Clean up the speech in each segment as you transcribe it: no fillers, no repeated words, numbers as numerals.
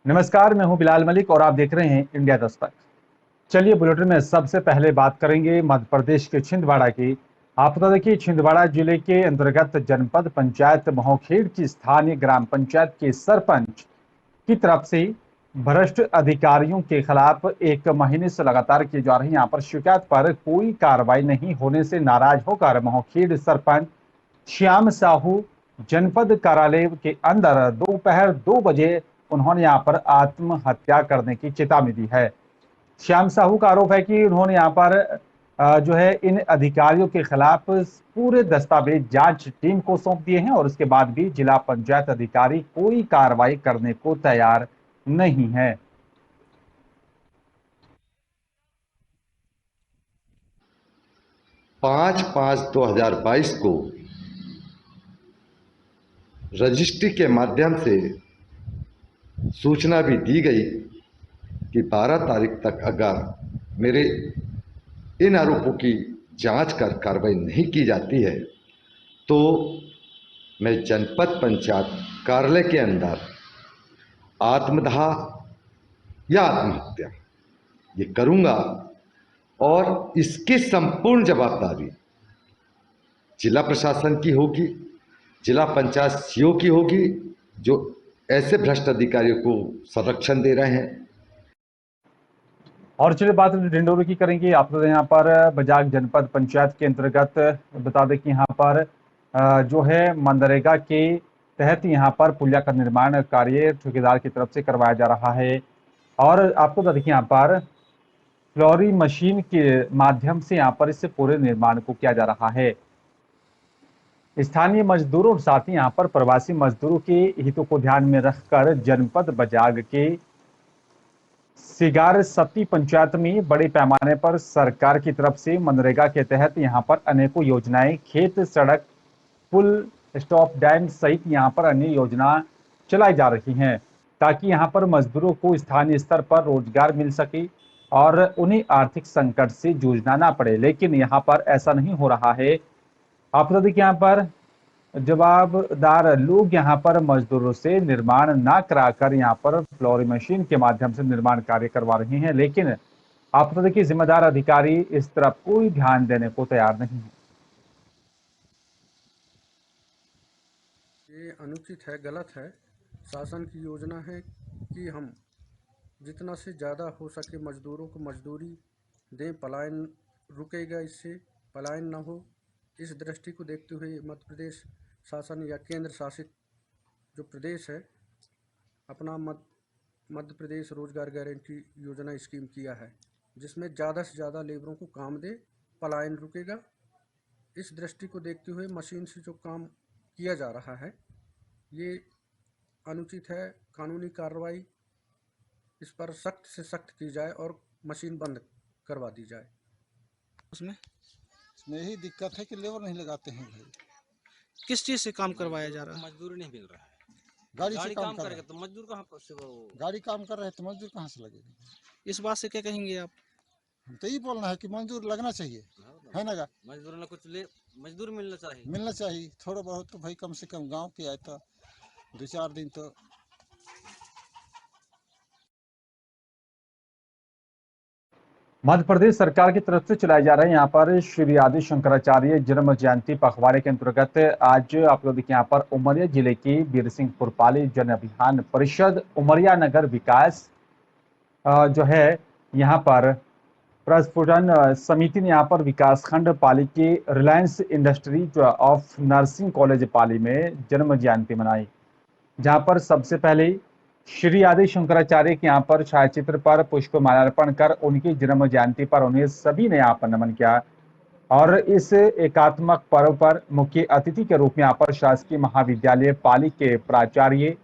नमस्कार, मैं हूं बिलाल मलिक और आप देख रहे हैं इंडिया दस्तक। चलिए बुलेटिन में सबसे पहले बात करेंगे मध्य प्रदेश के छिंदवाड़ा की। आप बता दें कि छिंदवाड़ा जिले के अंतर्गत जनपद पंचायत महोखेड़ की स्थानीय ग्राम पंचायत के सरपंच की तरफ से भ्रष्ट अधिकारियों के खिलाफ 1 महीने से लगातार की जा रही यहाँ पर शिकायत पर कोई कार्रवाई नहीं होने से नाराज होकर महोखेड़ सरपंच श्याम साहू जनपद कार्यालय के अंदर दोपहर 2 बजे उन्होंने यहाँ पर आत्महत्या करने की चेतावनी दी है। श्याम साहू का आरोप है कि उन्होंने यहाँ पर जो है इन अधिकारियों के खिलाफ पूरे दस्तावेज जांच टीम को सौंप दिए हैं और उसके बाद भी जिला पंचायत अधिकारी कोई कार्रवाई करने को तैयार नहीं है। 5/5/2022 को रजिस्ट्री के माध्यम से सूचना भी दी गई कि 12 तारीख तक अगर मेरे इन आरोपों की जांच कर कार्रवाई नहीं की जाती है तो मैं जनपद पंचायत कार्यालय के अंदर आत्मदाह या आत्महत्या ये करूंगा और इसकी संपूर्ण जवाबदारी जिला प्रशासन की होगी, जिला पंचायत सीओ की होगी जो ऐसे भ्रष्ट अधिकारियों को संरक्षण दे रहे हैं। और चलिए बात डिंडोरी की करेंगे। आप लोग यहाँ पर बजाग जनपद पंचायत के अंतर्गत बता दें कि यहाँ पर जो है मनरेगा के तहत यहाँ पर पुलिया का निर्माण कार्य ठेकेदार की तरफ से करवाया जा रहा है और आपको बता दें कि यहाँ पर फ्लोरी मशीन के माध्यम से यहाँ पर इससे पूरे निर्माण को किया जा रहा है। स्थानीय मजदूरों और साथ ही यहाँ पर प्रवासी मजदूरों के हितों को ध्यान में रखकर जनपद बजाग के सिगार सत्ती पंचायत में बड़े पैमाने पर सरकार की तरफ से मनरेगा के तहत यहाँ पर अनेकों योजनाएं खेत, सड़क, पुल, स्टॉप डैम सहित यहाँ पर अन्य योजना चलाई जा रही हैं ताकि यहाँ पर मजदूरों को स्थानीय स्तर पर रोजगार मिल सके और उन्हें आर्थिक संकट से जूझना ना पड़े। लेकिन यहाँ पर ऐसा नहीं हो रहा है। आप बता दें कि यहाँ पर जवाबदार लोग यहाँ पर मजदूरों से निर्माण ना कराकर यहाँ पर फ्लोरी मशीन के माध्यम से निर्माण कार्य करवा रहे हैं, लेकिन आप बता दें कि जिम्मेदार अधिकारी इस तरफ कोई ध्यान देने को तैयार नहीं है। ये अनुचित है, गलत है। शासन की योजना है कि हम जितना से ज़्यादा हो सके मजदूरों को मजदूरी दें, पलायन रुकेगा, इससे पलायन ना हो। इस दृष्टि को देखते हुए मध्य प्रदेश शासन या केंद्र शासित जो प्रदेश है अपना मध्य प्रदेश रोजगार गारंटी योजना स्कीम किया है जिसमें ज़्यादा से ज़्यादा लेबरों को काम दे, पलायन रुकेगा। इस दृष्टि को देखते हुए मशीन से जो काम किया जा रहा है ये अनुचित है। कानूनी कार्रवाई इस पर सख्त से सख्त की जाए और मशीन बंद करवा दी जाए। उसमें यही दिक्कत है कि लेबर नहीं लगाते हैं भाई। किस चीज से काम करवाया जा रहा है? मजदूरी नहीं मिल रहा है। गाड़ी से काम करेगा तो मजदूर कहाँ से गाड़ी काम कर रहे हैं तो मजदूर कहाँ से लगेगा? इस बात से क्या कहेंगे आप? हम तो यही बोलना है कि मजदूर लगना चाहिए, है ना? मजदूर ने कुछ मजदूर मिलना चाहिए थोड़ा बहुत तो भाई कम से कम गांव के आए तो 2-4 दिन तो। मध्य प्रदेश सरकार की तरफ से चलाए जा रहे यहाँ पर श्री आदि शंकराचार्य जन्म जयंती पखवाड़े के अंतर्गत आज आप लोग देखिए यहाँ पर उमरिया जिले की बीर सिंहपुर पाली जन अभियान परिषद उमरिया नगर विकास जो है यहाँ पर प्रस्फुटन समिति ने यहाँ पर विकासखंड पाली के Reliance Industries of nursing college Pali में जन्म जयंती मनाई, जहाँ पर सबसे पहले श्री आदि शंकराचार्य के यहाँ पर छायाचित्र पर पुष्प माल्यार्पण कर उनकी जन्म जयंती पर उन्हें सभी ने यहाँ पर नमन किया और इस एकात्मक पर्व पर मुख्य अतिथि के रूप में यहाँ पर शासकीय महाविद्यालय पाली के प्राचार्य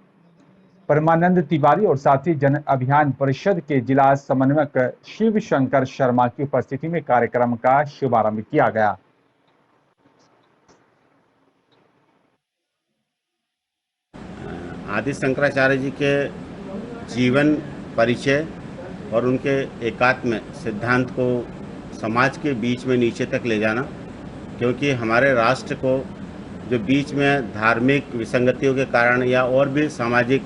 परमानंद तिवारी और साथ ही जन अभियान परिषद के जिला समन्वयक शिव शंकर शर्मा की उपस्थिति में कार्यक्रम का शुभारंभ किया गया। आदि शंकराचार्य जी के जीवन परिचय और उनके एकात्म सिद्धांत को समाज के बीच में नीचे तक ले जाना, क्योंकि हमारे राष्ट्र को जो बीच में धार्मिक विसंगतियों के कारण या और भी सामाजिक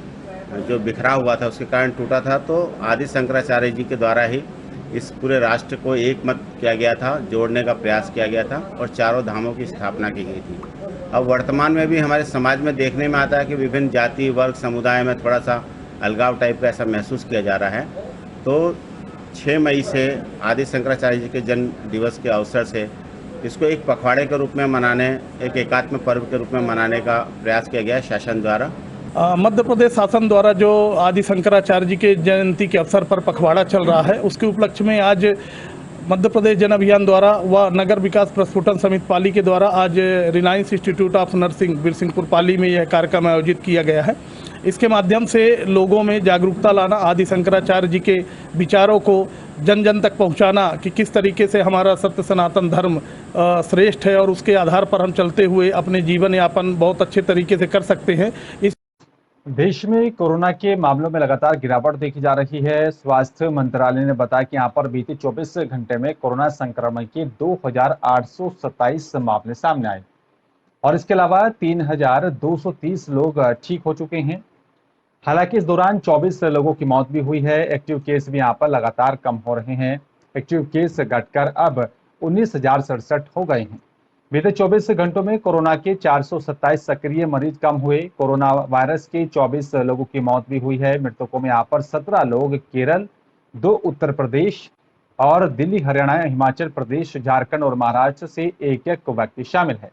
जो बिखरा हुआ था उसके कारण टूटा था, तो आदि शंकराचार्य जी के द्वारा ही इस पूरे राष्ट्र को एक मत किया गया था, जोड़ने का प्रयास किया गया था और चारों धामों की स्थापना की गई थी। अब वर्तमान में भी हमारे समाज में देखने में आता है कि विभिन्न जाति वर्ग समुदाय में थोड़ा सा अलगाव टाइप का ऐसा महसूस किया जा रहा है। तो 6 मई से आदि शंकराचार्य जी के जन्म दिवस के अवसर से इसको एक पखवाड़े के रूप में मनाने, एक एकात्म पर्व के रूप में मनाने का प्रयास किया गया है शासन द्वारा। मध्य प्रदेश शासन द्वारा जो आदि शंकराचार्य जी के जयंती के अवसर पर पखवाड़ा चल रहा है, उसके उपलक्ष्य में आज मध्य प्रदेश जन अभियान द्वारा व नगर विकास प्रस्फुटन समिति पाली के द्वारा आज Reliance Institute of nursing Birsinghpur Pali में यह कार्यक्रम आयोजित किया गया है। इसके माध्यम से लोगों में जागरूकता लाना, आदि शंकराचार्य जी के विचारों को जन जन तक पहुंचाना कि किस तरीके से हमारा सत्य सनातन धर्म श्रेष्ठ है और उसके आधार पर हम चलते हुए अपने जीवन यापन बहुत अच्छे तरीके से कर सकते हैं। इस देश में कोरोना के मामलों में लगातार गिरावट देखी जा रही है। स्वास्थ्य मंत्रालय ने बताया कि यहाँ पर बीते 24 घंटे में कोरोना संक्रमण के 2,827 मामले सामने आए और इसके अलावा 3,230 लोग ठीक हो चुके हैं। हालांकि इस दौरान 24 लोगों की मौत भी हुई है। एक्टिव केस भी यहाँ पर लगातार कम हो रहे हैं। एक्टिव केस घटकर अब 19,067 हो गए हैं। बीते 24 घंटों में कोरोना के 427 सक्रिय मरीज कम हुए। कोरोना वायरस के 24 लोगों की मौत भी हुई है। मृतकों में यहाँ पर 17 लोग केरल, 2 उत्तर प्रदेश और दिल्ली, हरियाणा, हिमाचल प्रदेश, झारखंड और महाराष्ट्र से एक एक व्यक्ति शामिल है।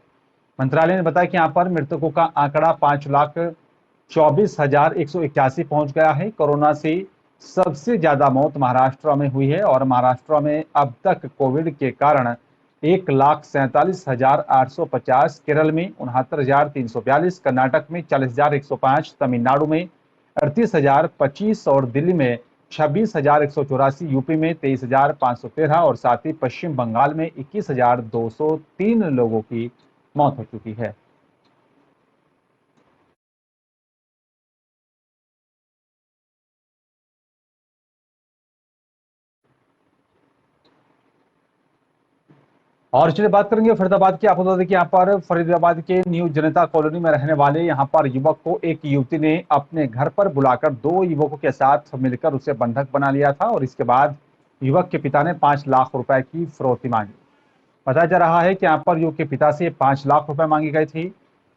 मंत्रालय ने बताया कि यहाँ पर मृतकों का आंकड़ा 5,24,181 पहुंच गया है। कोरोना से सबसे ज्यादा मौत महाराष्ट्र में हुई है और महाराष्ट्र में अब तक कोविड के कारण 1,47,850, केरल में 69,342, कर्नाटक में 40,105, तमिलनाडु में 38,025 और दिल्ली में 26,184, यूपी में 23,513 और साथ ही पश्चिम बंगाल में 21,203 लोगों की मौत हो चुकी है। और चलिए बात करेंगे फरीदाबाद की। आपको बता दें कि यहाँ पर फरीदाबाद के न्यू जनता कॉलोनी में रहने वाले यहाँ पर युवक को एक युवती ने अपने घर पर बुलाकर 2 युवकों के साथ मिलकर उसे बंधक बना लिया था और इसके बाद युवक के पिता ने 5 लाख रुपए की फिरौती मांगी। बताया जा रहा है कि यहाँ पर युवक के पिता से 5 लाख रुपए मांगी गई थी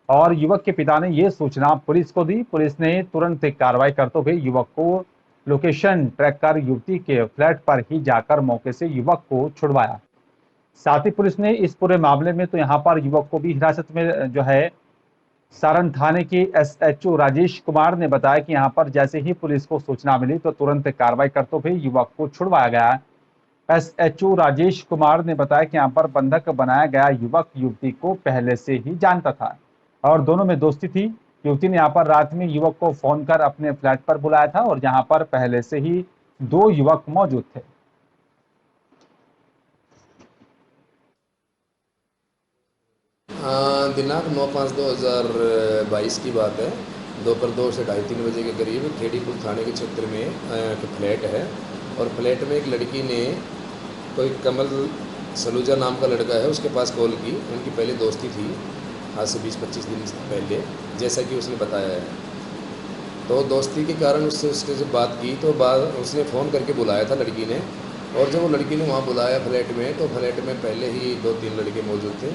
और युवक के पिता ने ये सूचना पुलिस को दी। पुलिस ने तुरंत कार्रवाई करते हुए युवक को लोकेशन ट्रैक कर युवती के फ्लैट पर ही जाकर मौके से युवक को छुड़वाया। साथ ही पुलिस ने इस पूरे मामले में तो यहाँ पर युवक को भी हिरासत में जो है सारण थाने के SHO राजेश कुमार ने बताया कि यहाँ पर जैसे ही पुलिस को सूचना मिली तो तुरंत कार्रवाई करते हुए युवक को छुड़वाया गया। SHO राजेश कुमार ने बताया कि यहाँ पर बंधक बनाया गया युवक युवती को पहले से ही जानता था और दोनों में दोस्ती थी। युवती ने यहाँ पर रात में युवक को फोन कर अपने फ्लैट पर बुलाया था और यहाँ पर पहले से ही 2 युवक मौजूद थे। दिनांक 9/5/2022 की बात है। दोपहर 2 से 2:30-3 बजे के करीब खेड़ीपुर थाने के क्षेत्र में एक फ्लैट है और फ्लैट में एक लड़की ने, कोई कमल सलूजा नाम का लड़का है, उसके पास कॉल की। उनकी पहले दोस्ती थी आज से 20-25 दिन पहले, जैसा कि उसने बताया है। तो दोस्ती के कारण उससे से बात की तो उसने फ़ोन करके बुलाया था लड़की ने, और जब वो लड़की ने वहाँ बुलाया फ्लैट में तो फ्लैट में पहले ही 2-3 लड़के मौजूद थे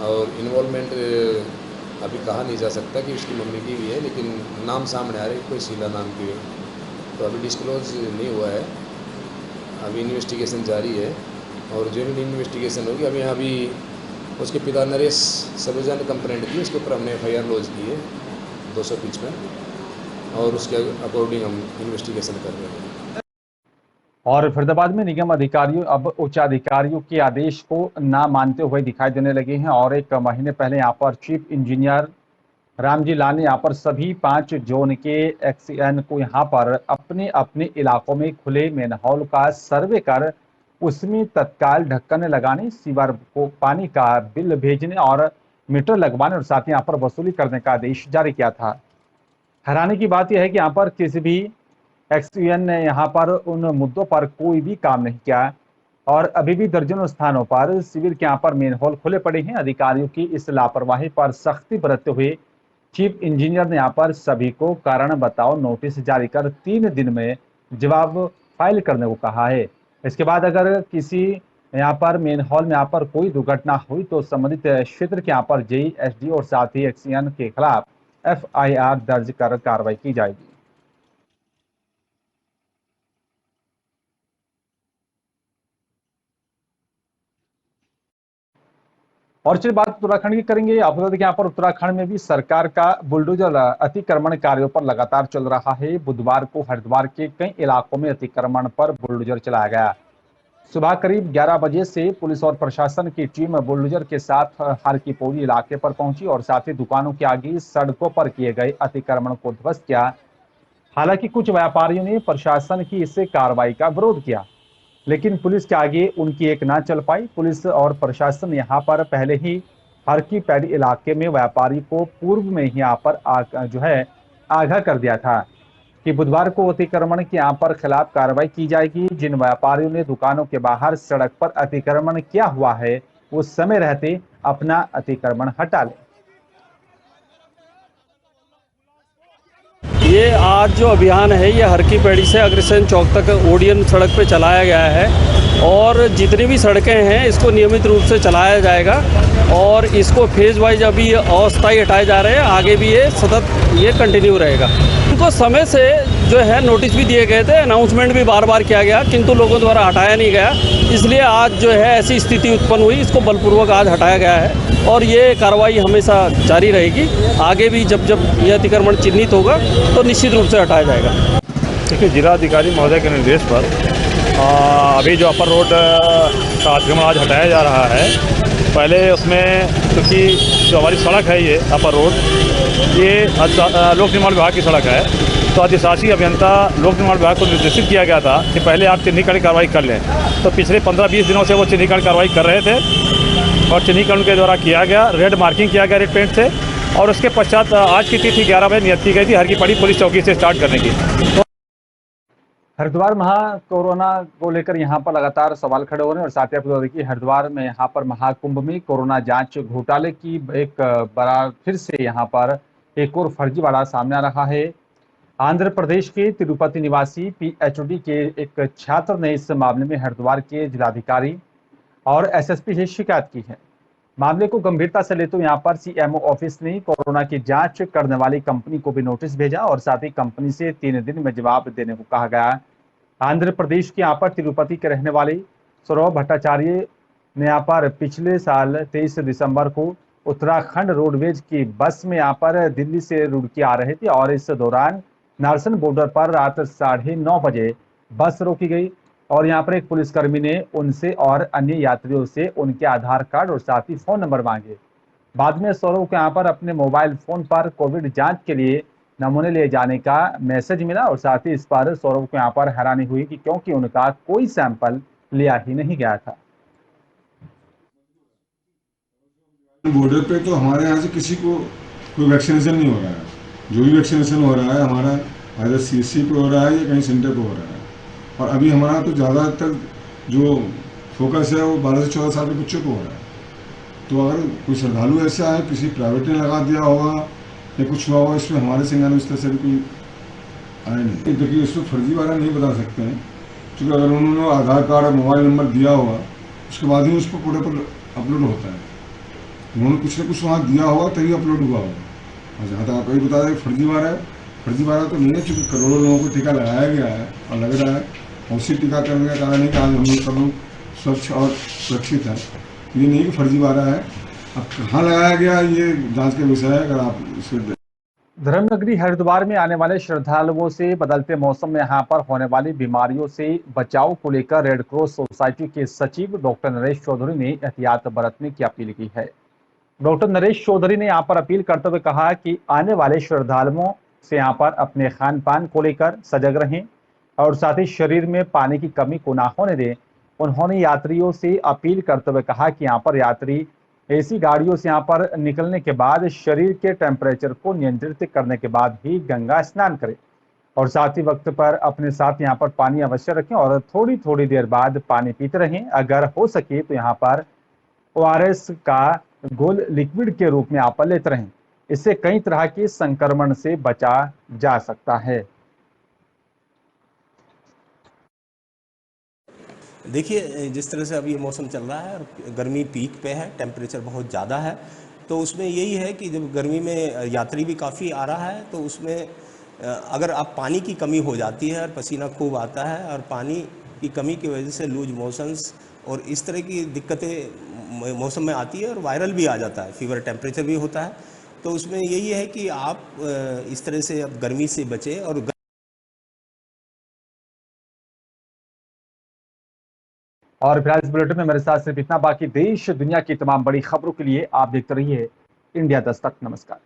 और इन्वॉल्वमेंट अभी कहा नहीं जा सकता कि उसकी मम्मी की भी है, लेकिन नाम सामने आ रहा है कोई शीला नाम की है, तो अभी डिस्क्लोज नहीं हुआ है। अभी इन्वेस्टिगेशन जारी है और जो इन्वेस्टिगेशन होगी अभी उसके पिता नरेश सलूजा ने कंप्लेंट की, उसके ऊपर हमने FIR लॉन्च की है 255 और उसके अकॉर्डिंग हम इन्वेस्टिगेशन कर रहे हैं। और फरीदाबाद में निगम अधिकारियों अब उच्चाधिकारियों के आदेश को ना मानते हुए दिखाई देने लगे हैं और 1 महीने पहले यहाँ पर चीफ इंजीनियर रामजी लाल ने यहाँ पर सभी 5 जोन के XN को यहाँ पर अपने अपने इलाकों में खुले मैनहोल का सर्वे कर उसमें तत्काल ढक्कन लगाने, सीवर को पानी का बिल भेजने और मीटर लगवाने और साथ ही यहाँ पर वसूली करने का आदेश जारी किया था। हैरानी की बात यह है कि यहाँ पर किसी भी XN ने यहाँ पर उन मुद्दों पर कोई भी काम नहीं किया और अभी भी दर्जनों स्थानों पर सीवर के यहाँ पर मेन होल खुले पड़े हैं। अधिकारियों की इस लापरवाही पर सख्ती बरतते हुए चीफ इंजीनियर ने यहाँ पर सभी को कारण बताओ नोटिस जारी कर 3 दिन में जवाब फाइल करने को कहा है। इसके बाद अगर किसी यहाँ पर मेन हॉल में यहाँ पर कोई दुर्घटना हुई तो संबंधित क्षेत्र के यहाँ पर जेई, एसडी और साथ ही एक्सीएन के खिलाफ एफआईआर दर्ज कर कार्रवाई की जाएगी। और चलिए बात उत्तराखंड की करेंगे। आप बता दें कि यहाँ पर उत्तराखंड में भी सरकार का बुलडोजर अतिक्रमण कार्यों पर लगातार चल रहा है। बुधवार को हरिद्वार के कई इलाकों में अतिक्रमण पर बुलडोजर चलाया गया। सुबह करीब 11 बजे से पुलिस और प्रशासन की टीम बुलडोजर के साथ हर की पौड़ी इलाके पर पहुंची और साथ ही दुकानों के आगे सड़कों पर किए गए अतिक्रमण को ध्वस्त किया। हालांकि कुछ व्यापारियों ने प्रशासन की इस कार्रवाई का विरोध किया, लेकिन पुलिस के आगे उनकी एक ना चल पाई। पुलिस और प्रशासन यहाँ पर पहले ही हर की पैड़ी इलाके में व्यापारी को पूर्व में ही यहाँ पर आगाह कर दिया था कि बुधवार को अतिक्रमण के यहाँ पर खिलाफ कार्रवाई की जाएगी। जिन व्यापारियों ने दुकानों के बाहर सड़क पर अतिक्रमण किया हुआ है वो समय रहते अपना अतिक्रमण हटा ले। ये आज जो अभियान है ये हर की पैड़ी से अग्रसेन चौक तक ओडियन सड़क पे चलाया गया है और जितनी भी सड़कें हैं इसको नियमित रूप से चलाया जाएगा और इसको फेज वाइज अभी अस्थायी हटाए जा रहे हैं। आगे भी ये सतत ये कंटिन्यू रहेगा। उनको समय से जो है नोटिस भी दिए गए थे, अनाउंसमेंट भी बार बार किया गया, किंतु लोगों द्वारा हटाया नहीं गया। इसलिए आज जो है ऐसी स्थिति उत्पन्न हुई, इसको बलपूर्वक आज हटाया गया है और ये कार्रवाई हमेशा जारी रहेगी। आगे भी जब जब यह अतिक्रमण चिन्हित होगा तो निश्चित रूप से हटाया जाएगा। देखिए, जिलाधिकारी महोदय के निर्देश पर अभी जो अपर रोड का अतिक्रमण आज हटाया जा रहा है। पहले उसमें क्योंकि जो हमारी सड़क है ये अपर रोड, ये लोक निर्माण विभाग की सड़क है, तो अधिशासी अभियंता लोक निर्माण विभाग को निर्देशित किया गया था कि पहले आप चिन्हीकरण कार्रवाई कर लें। तो पिछले 15-20 दिनों से वो चिन्हीकरण कार्रवाई कर रहे थे और चिन्हीकरण के द्वारा किया गया, रेड मार्किंग किया गया रेड पेंट से और उसके पश्चात आज की तिथि 11 बजे नियत की गई थी हर की पैड़ी पुलिस चौकी से स्टार्ट करने की। हरिद्वार कोरोना को लेकर यहाँ पर लगातार सवाल खड़े हो रहे हैं और साथ ही आपको देखिए हरिद्वार में यहाँ पर महाकुंभ में कोरोना जांच घोटाले की एक बड़ा फिर से यहाँ पर एक और फर्जीवाड़ा सामने आ रहा है। आंध्र प्रदेश के तिरुपति निवासी पीएचडी के एक छात्र ने इस मामले में हरिद्वार के जिलाधिकारी और एसएसपी से शिकायत की है। मामले को गंभीरता से लेते हुए यहाँ पर सीएमओ ऑफिस ने कोरोना की जांच करने वाली कंपनी को भी नोटिस भेजा और साथ ही कंपनी से 3 दिन में जवाब देने को कहा गया। आंध्र प्रदेश के यहाँ पर तिरुपति के रहने वाले सौरभ भट्टाचार्य ने यहाँ पर पिछले साल 23 दिसंबर को उत्तराखंड रोडवेज की बस में यहाँ पर दिल्ली से रुड़की आ रहे थे और इस दौरान नारसन बॉर्डर पर रात 9:30 बजे बस रोकी गई और यहाँ पर एक पुलिसकर्मी ने उनसे और अन्य यात्रियों से उनके आधार कार्ड और साथ ही फोन नंबर मांगे। बाद में सौरभ को यहाँ पर अपने मोबाइल फोन पर कोविड जांच के लिए नमूने ले जाने का मैसेज मिला और साथ ही इस पर सौरभ को यहाँ पर हैरानी हुई कि क्योंकि उनका कोई सैंपल लिया ही नहीं गया था। बॉर्डर पे तो हमारे यहाँ से किसी को कोई वैक्सीनेशन नहीं हो रहा है। जो भी वैक्सीनेशन हो रहा है हमारा आइदर सीएससी पे हो रहा है या कहीं सेंटर पे हो रहा है और अभी हमारा तो ज़्यादातर जो फोकस है वो 12 से 14 साल के बच्चों को हो रहा है। तो अगर कोई श्रद्धालु ऐसा है किसी प्राइवेट ने लगा दिया होगा या कुछ हुआ होगा, इसमें हमारे संज्ञान में इस तरह से कोई आया नहीं। देखिए, इसमें फर्जीवाड़ा नहीं बता सकते हैं क्योंकि अगर उन्होंने आधार कार्ड और मोबाइल नंबर दिया होगा उसके बाद ही उस पर पूरे पर अपलोड होता है। उन्होंने कुछ ना कुछ वहाँ दिया होगा तभी अपलोड हुआ होगा। और जहाँ तक आपको बता दें फर्जीवाड़ा है, फर्जीवाड़ा तो नहीं है क्योंकि करोड़ों लोगों को टीका लगाया गया है और लग रहा है और उसी टीकाकरण का कारण है कि आज हम लोग सब लोग स्वच्छ और सुरक्षित हैं। ये नहीं कि फर्जीवाड़ा है। अब कहाँ लगाया गया ये जांच का विषय है। अगर आप इसको धर्मनगरी हरिद्वार में आने वाले श्रद्धालुओं से बदलते मौसम में यहाँ पर होने वाली बीमारियों से बचाव को लेकर रेड क्रॉस सोसाइटी के सचिव डॉक्टर नरेश चौधरी ने एहतियात बरतने की अपील की है। डॉक्टर नरेश चौधरी ने यहाँ पर अपील करते हुए कहा कि आने वाले श्रद्धालुओं से यहाँ पर अपने खान पान को लेकर सजग रहें और साथ ही शरीर में पानी की कमी को ना होने दें। उन्होंने यात्रियों से अपील करते हुए कहा कि यहाँ पर यात्री एसी गाड़ियों से यहाँ पर निकलने के बाद शरीर के टेम्परेचर को नियंत्रित करने के बाद ही गंगा स्नान करें और साथ ही वक्त पर अपने साथ यहाँ पर पानी अवश्य रखें और थोड़ी थोड़ी देर बाद पानी पीते रहें। अगर हो सके तो यहाँ पर ORS का घोल लिक्विड के रूप में आप लेते रहें। इससे कई तरह के संक्रमण से बचा जा सकता है। देखिए, जिस तरह से अभी ये मौसम चल रहा है और गर्मी पीक पे है, टेम्परेचर बहुत ज़्यादा है, तो उसमें यही है कि जब गर्मी में यात्री भी काफ़ी आ रहा है तो उसमें अगर आप पानी की कमी हो जाती है और पसीना खूब आता है और पानी की कमी की वजह से लूज मोशंस और इस तरह की दिक्कतें मौसम में आती है और वायरल भी आ जाता है, फीवर टेम्परेचर भी होता है। तो उसमें यही है कि आप इस तरह से अब गर्मी से बचें और फिलहाल इस बुलेटिन में मेरे साथ सिर्फ इतना। बाकी देश दुनिया की तमाम बड़ी खबरों के लिए आप देखते रहिए इंडिया दस्तक। नमस्कार।